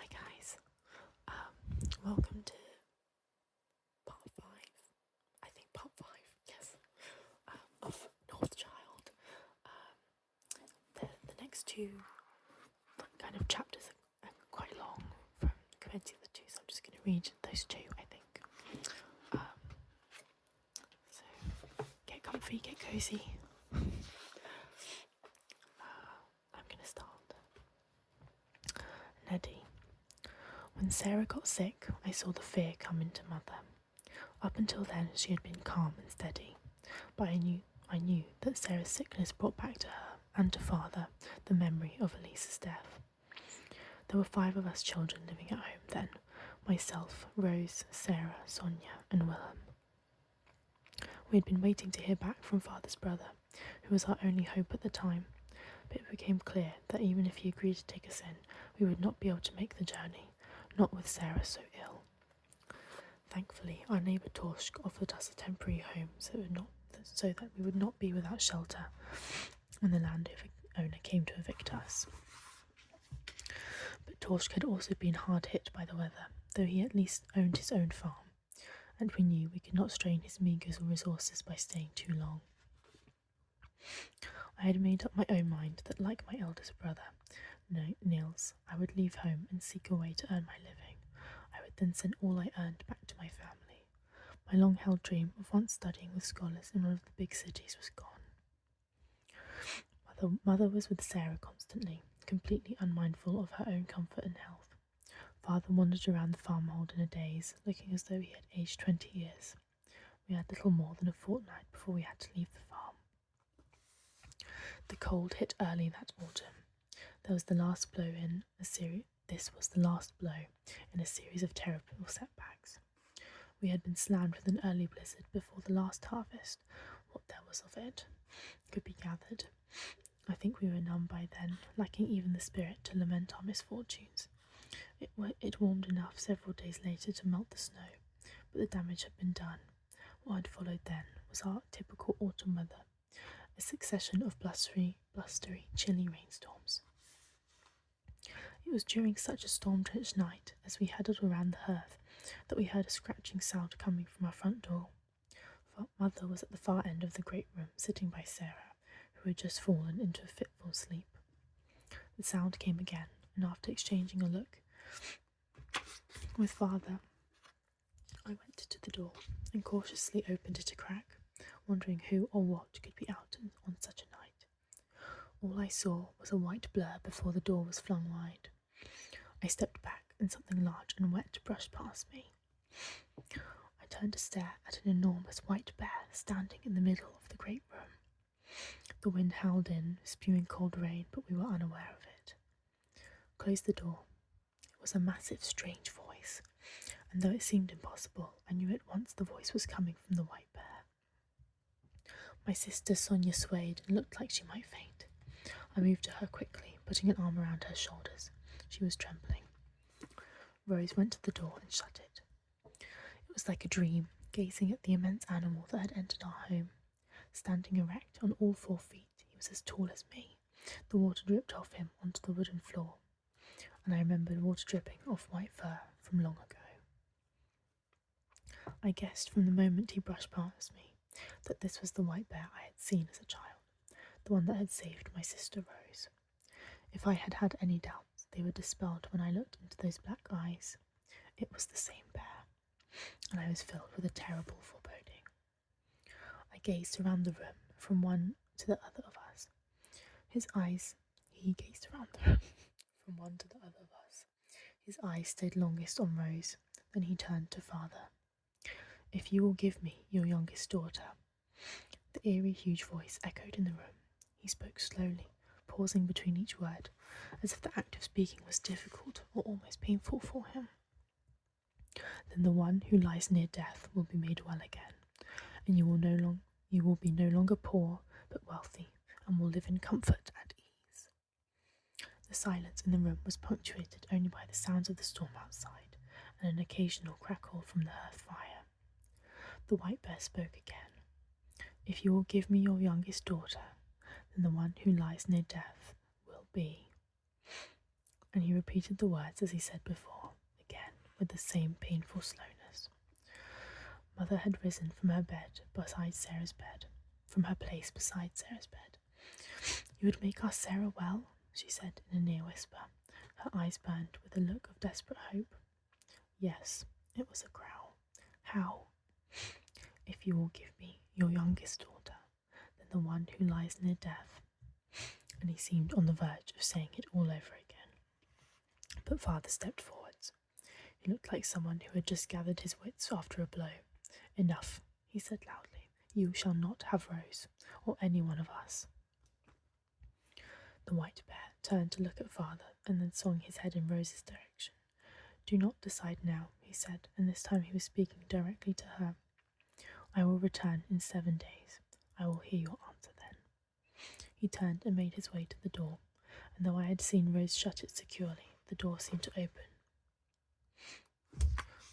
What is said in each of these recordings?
Hi guys, welcome to part 5, I think part 5, yes, of Northchild. The next two kind of chapters are quite long from compared to the two, so I'm just going to read those two, I think. So get comfy, get cozy. I'm going to start. Neddy. When Sarah got sick, I saw the fear come into Mother. Up until then, she had been calm and steady, but I knew that Sarah's sickness brought back to her and to Father the memory of Elisa's death. There were 5 of us children living at home then: myself, Rose, Sarah, Sonia, and Willem. We had been waiting to hear back from Father's brother, who was our only hope at the time, but it became clear that even if he agreed to take us in, we would not be able to make the journey, not with Sarah so ill. Thankfully, our neighbour Torsk offered us a temporary home so that we would not be without shelter when the landowner came to evict us. But Torsk had also been hard hit by the weather, though he at least owned his own farm, and we knew we could not strain his meagre resources by staying too long. I had made up my own mind that, like my eldest brother, Niels, I would leave home and seek a way to earn my living. I would then send all I earned back to my family. My long-held dream of once studying with scholars in one of the big cities was gone. Mother was with Sarah constantly, completely unmindful of her own comfort and health. Father wandered around the farmhold in a daze, looking as though he had aged 20 years. We had little more than a fortnight before we had to leave the farm. The cold hit early that autumn. This was the last blow in a series of terrible setbacks. We had been slammed with an early blizzard before the last harvest. What there was of it could be gathered. I think we were numb by then, lacking even the spirit to lament our misfortunes. It warmed enough several days later to melt the snow, but the damage had been done. What had followed then was our typical autumn weather, a succession of blustery, chilly rainstorms. It was during such a storm-drenched night, as we huddled around the hearth, that we heard a scratching sound coming from our front door. Mother was at the far end of the great room, sitting by Sarah, who had just fallen into a fitful sleep. The sound came again, and after exchanging a look with Father, I went to the door and cautiously opened it a crack, wondering who or what could be out on such a night. All I saw was a white blur before the door was flung wide. I stepped back, and something large and wet brushed past me. I turned to stare at an enormous white bear standing in the middle of the great room. The wind howled in, spewing cold rain, but we were unaware of it. Close the door. It was a massive, strange voice, and though it seemed impossible, I knew at once the voice was coming from the white bear. My sister Sonia swayed and looked like she might faint. I moved to her quickly, putting an arm around her shoulders. She was trembling. Rose went to the door and shut it. It was like a dream, gazing at the immense animal that had entered our home. Standing erect on all 4 feet, he was as tall as me. The water dripped off him onto the wooden floor, and I remembered water dripping off white fur from long ago. I guessed from the moment he brushed past me that this was the white bear I had seen as a child, the one that had saved my sister Rose. If I had had any doubts, they were dispelled when I looked into those black eyes. It was the same bear, and I was filled with a terrible foreboding. I gazed around the room, from one to the other of us. He gazed around the room, from one to the other of us. His eyes stayed longest on Rose, then he turned to Father. "If you will give me your youngest daughter." The eerie, huge voice echoed in the room. He spoke slowly, pausing between each word, as if the act of speaking was difficult or almost painful for him. "Then the one who lies near death will be made well again, and you will be no longer poor, but wealthy, and will live in comfort and ease." The silence in the room was punctuated only by the sounds of the storm outside, and an occasional crackle from the hearth fire. The white bear spoke again. "If you will give me your youngest daughter, then the one who lies near death will be." and he repeated the words as he said before, again with the same painful slowness. Mother had risen from her bed beside Sarah's bed, from her place beside Sarah's bed. "You would make our Sarah well?" she said in a near whisper. Her eyes burned with a look of desperate hope. "Yes," it was a growl. "How?" "If you will give me your youngest daughter, then the one who lies near death." And he seemed on the verge of saying it all over again. But father stepped forwards. He looked like someone who had just gathered his wits after a blow. "Enough," he said loudly. "You shall not have Rose, or any one of us." The white bear turned to look at father and then swung his head in Rose's direction. "Do not decide now," he said, and this time he was speaking directly to her. "I will return in 7 days. I will hear your answer then." He turned and made his way to the door, and though I had seen Rose shut it securely, the door seemed to open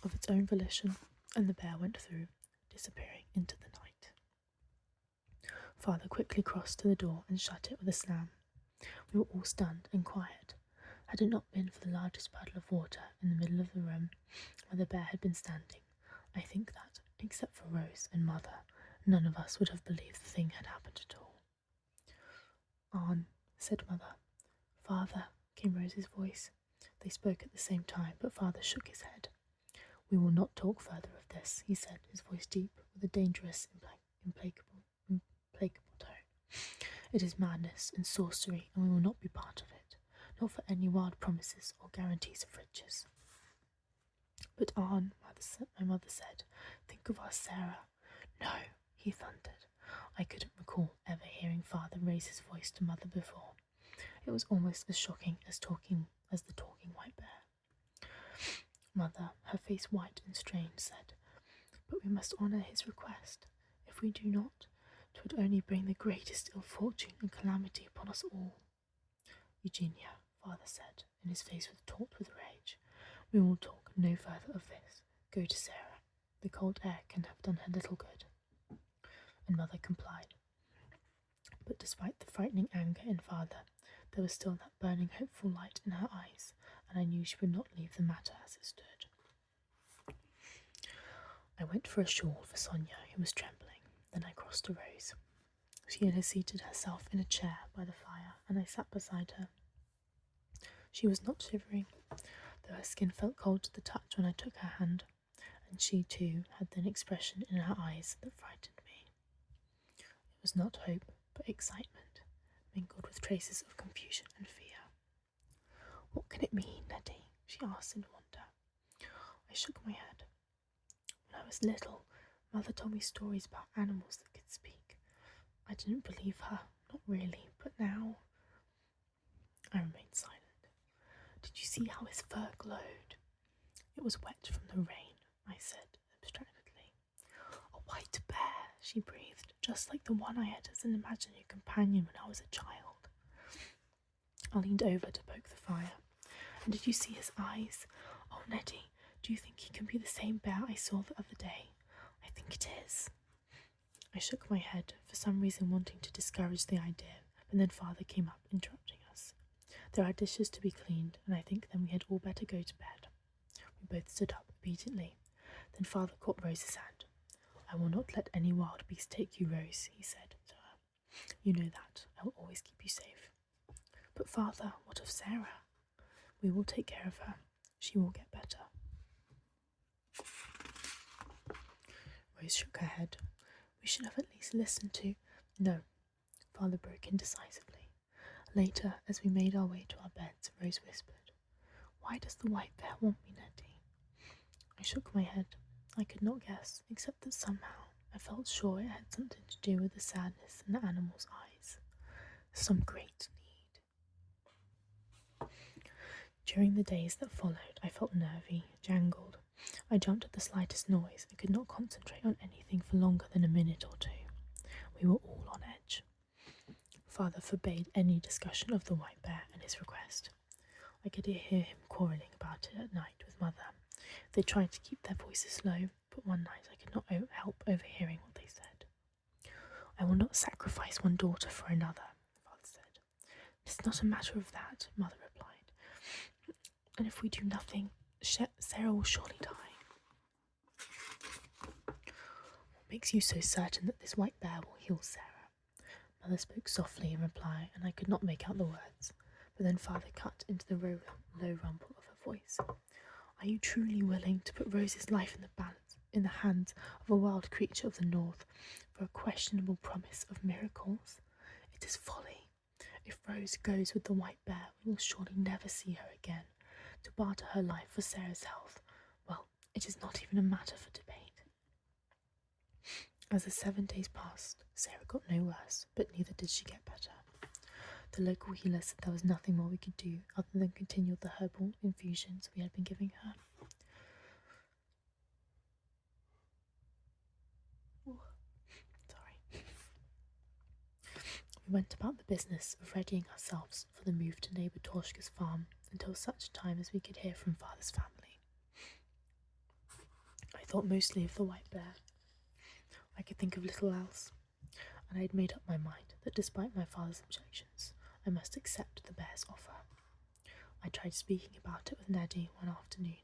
of its own volition, and the bear went through, disappearing into the night. Father quickly crossed to the door and shut it with a slam. We were all stunned and quiet. Had it not been for the largest puddle of water in the middle of the room where the bear had been standing, I think that, except for Rose and Mother, none of us would have believed the thing had happened at all. "Arn," said Mother. "Father," came Rose's voice. They spoke at the same time, but Father shook his head. "We will not talk further of this," he said, his voice deep, with a dangerous, implacable tone. "It is madness and sorcery, and we will not be part of it, not for any wild promises or guarantees of riches." "But Arn," my mother said, "think of our Sarah." "No," he thundered. I couldn't recall ever hearing father raise his voice to Mother before. It was almost as shocking as the talking white bear. Mother, her face white and strange, said, "But we must honour his request. If we do not, it would only bring the greatest ill fortune and calamity upon us all." "Eugenia," father said, and his face was taut with rage, "we will talk no further of this. Go to Sarah. The cold air can have done her little good." And Mother complied. But despite the frightening anger in father, there was still that burning hopeful light in her eyes, and I knew she would not leave the matter as it stood. I went for a shawl for Sonia, who was trembling. Then I crossed to Rose. She had seated herself in a chair by the fire, and I sat beside her. She was not shivering, though her skin felt cold to the touch when I took her hand, and she too had an expression in her eyes that frightened me. It was not hope, but excitement, mingled with traces of confusion and fear. "What can it mean, Nettie?" she asked in wonder. I shook my head. "When I was little, Mother told me stories about animals that could speak. I didn't believe her, not really, but now—" I remained silent. "Did you see how his fur glowed?" "It was wet from the rain," I said abstractedly. "A white bear," she breathed, "just like the one I had as an imaginary companion when I was a child." I leaned over to poke the fire. "And did you see his eyes? Oh, Nettie, do you think he can be the same bear I saw the other day? I think it is." I shook my head, for some reason wanting to discourage the idea, but then father came up, interrupting us. "There are dishes to be cleaned, and I think then we had all better go to bed." We both stood up obediently. Then father caught Rose's hand. "I will not let any wild beast take you, Rose," he said to her. "You know that. I will always keep you safe." "But father, what of Sarah?" "We will take care of her. She will get better." Rose shook her head. "We should have at least listened to—" "No," father broke in decisively. Later, as we made our way to our beds, Rose whispered, "Why does the white bear want me, Nettie?" I shook my head. I could not guess, except that somehow I felt sure it had something to do with the sadness in the animal's eyes. Some great need. During the days that followed, I felt nervy, jangled. I jumped at the slightest noise and could not concentrate on anything for longer than a minute or two. We were all on edge. Father forbade any discussion of the white bear and his request. I could hear him quarrelling about it at night with Mother. They tried to keep their voices low, but one night I could not help overhearing what they said. "I will not sacrifice one daughter for another," Father said. "It is not a matter of that," Mother replied. And if we do nothing, Sarah will surely die. What makes you so certain that this white bear will heal Sarah? Mother spoke softly in reply, and I could not make out the words. But then Father cut into the low rumble of her voice. Are you truly willing to put Rose's life in the hands of a wild creature of the north for a questionable promise of miracles? It is folly. If Rose goes with the white bear, we will surely never see her again. To barter her life for Sarah's health, well, it is not even a matter for debate. As the 7 days passed, Sarah got no worse, but neither did she get better. The local healer said there was nothing more we could do other than continue the herbal infusions we had been giving her. We went about the business of readying ourselves for the move to neighbour Torshka's farm until such time as we could hear from Father's family. I thought mostly of the white bear. I could think of little else, and I had made up my mind that despite my father's objections, I must accept the bear's offer. I tried speaking about it with Neddy one afternoon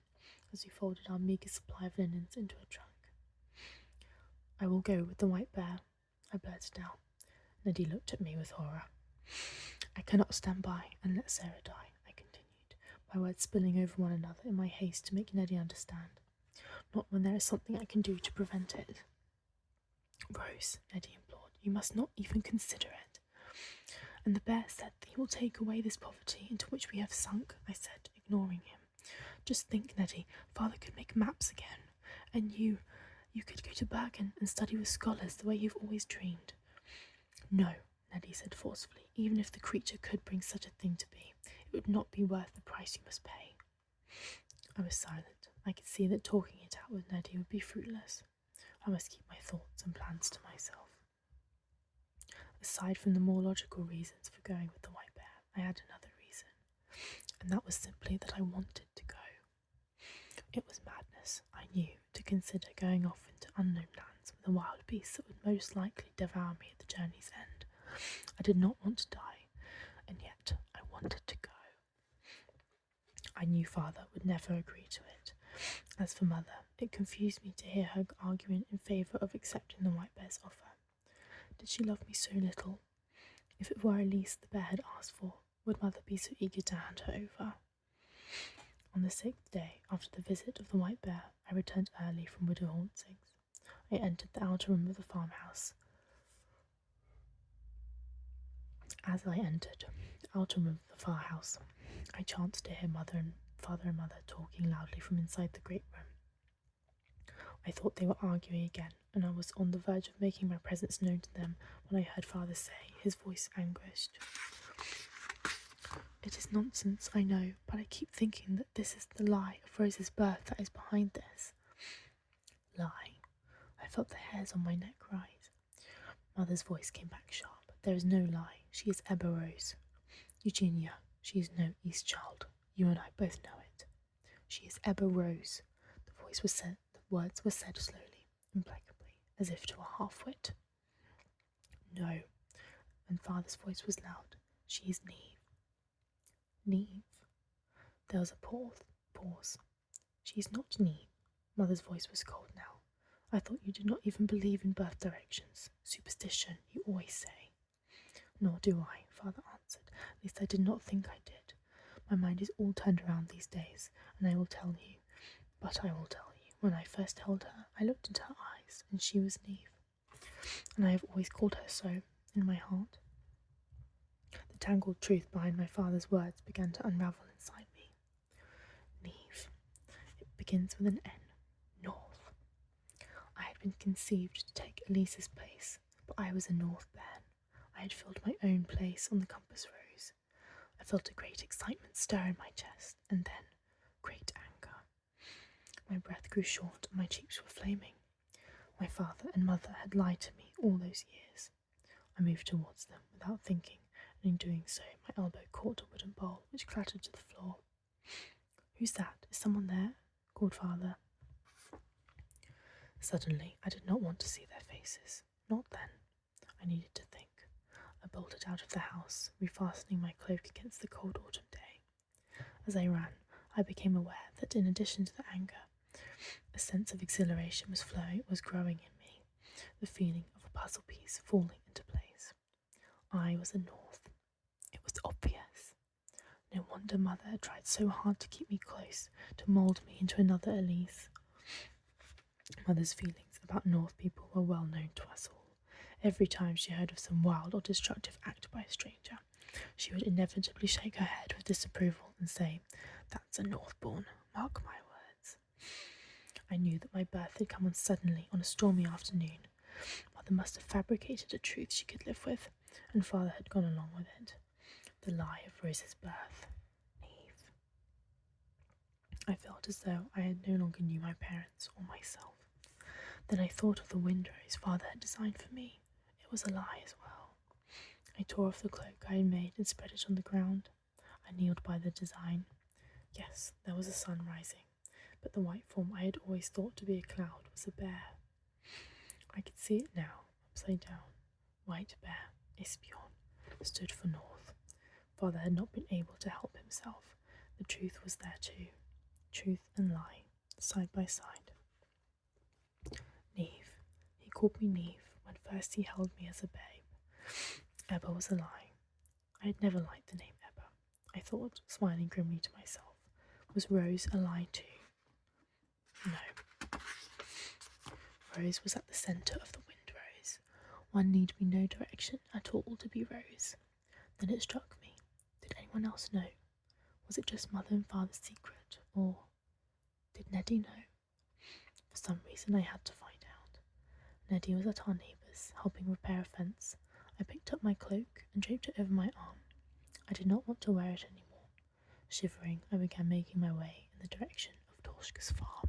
as we folded our meagre supply of linens into a trunk. I will go with the white bear, I blurted out. Neddy looked at me with horror. I cannot stand by and let Sarah die, I continued, my words spilling over one another in my haste to make Neddy understand. Not when there is something I can do to prevent it. Rose, Neddy implored, you must not even consider it. And the bear said that he will take away this poverty into which we have sunk, I said, ignoring him. Just think, Neddy, Father could make maps again, and you could go to Bergen and study with scholars the way you've always dreamed. No, Neddy said forcefully, even if the creature could bring such a thing to be, it would not be worth the price you must pay. I was silent. I could see that talking it out with Neddy would be fruitless. I must keep my thoughts and plans to myself. Aside from the more logical reasons for going with the white bear, I had another reason, and that was simply that I wanted to go. It was madness, I knew, to consider going off into unknown lands with a wild beast that would most likely devour me at the journey's end. I did not want to die, and yet I wanted to go. I knew Father would never agree to it. As for Mother, it confused me to hear her arguing in favour of accepting the white bear's offer. Did she love me so little? If it were Elise the bear had asked for, would Mother be so eager to hand her over? On the 6th day, after the visit of the white bear, I returned early from Widow Hauntzing's. I entered the outer room of the farmhouse. As I entered the outer room of the farmhouse, I chanced to hear Father and Mother talking loudly from inside the great room. I thought they were arguing again, and I was on the verge of making my presence known to them when I heard Father say, his voice anguished. It is nonsense, I know, but I keep thinking that this is the lie of Rose's birth that is behind this. Lie? I felt the hairs on my neck rise. Mother's voice came back sharp. There is no lie. She is Ebba Rose. Eugenia, she is no East child. You and I both know it. She is Ebba Rose. The words were said slowly, implacably, as if to a half-wit. No. And Father's voice was loud. She is Neve. Neve? There was a pause. She is not Neve. Mother's voice was cold now. I thought you did not even believe in birth directions. Superstition, you always say. Nor do I, Father answered. At least I did not think I did. My mind is all turned around these days, and I will tell you. But I will tell you. When I first held her, I looked into her eyes, and she was Neve. And I have always called her so, in my heart. The tangled truth behind my father's words began to unravel inside me. Neve. It begins with an N. North. I had been conceived to take Elise's place, but I was a North bairn. I had filled my own place on the compass rose. I felt a great excitement stir in my chest, and then great anger. My breath grew short and my cheeks were flaming. My father and mother had lied to me all those years. I moved towards them without thinking, and in doing so my elbow caught a wooden bowl which clattered to the floor. Who's that? Is someone there? Called Father. Suddenly I did not want to see their faces. Not then. I needed to think. I bolted out of the house, refastening my cloak against the cold autumn day. As I ran, I became aware that in addition to the anger, a sense of exhilaration was growing in me, the feeling of a puzzle piece falling into place. I was a North. It was obvious. No wonder Mother had tried so hard to keep me close, to mould me into another Elise. Mother's feelings about North people were well known to us all. Every time she heard of some wild or destructive act by a stranger, she would inevitably shake her head with disapproval and say, "That's a Northborn, mark my words." I knew that my birth had come on suddenly on a stormy afternoon. Mother must have fabricated a truth she could live with, and Father had gone along with it. The lie of Rose's birth. Neve. I felt as though I no longer knew my parents or myself. Then I thought of the windrows Father had designed for me. It was a lie as well. I tore off the cloak I had made and spread it on the ground. I kneeled by the design. Yes, there was a sun rising, but the white form I had always thought to be a cloud was a bear. I could see it now, upside down. White Bear, Espion, stood for North. Father had not been able to help himself. The truth was there too. Truth and lie, side by side. Neve. He called me Neve when first he held me as a babe. Ebba was a lie. I had never liked the name Ebba. I thought, smiling grimly to myself. Was Rose a lie too? No. Rose was at the centre of the windrose. One need be no direction at all to be Rose. Then it struck me. Did anyone else know? Was it just Mother and Father's secret? Or did Neddy know? For some reason I had to find out. Neddy was at our neighbour's, helping repair a fence. I picked up my cloak and draped it over my arm. I did not want to wear it any more. Shivering, I began making my way in the direction of Dorshka's farm.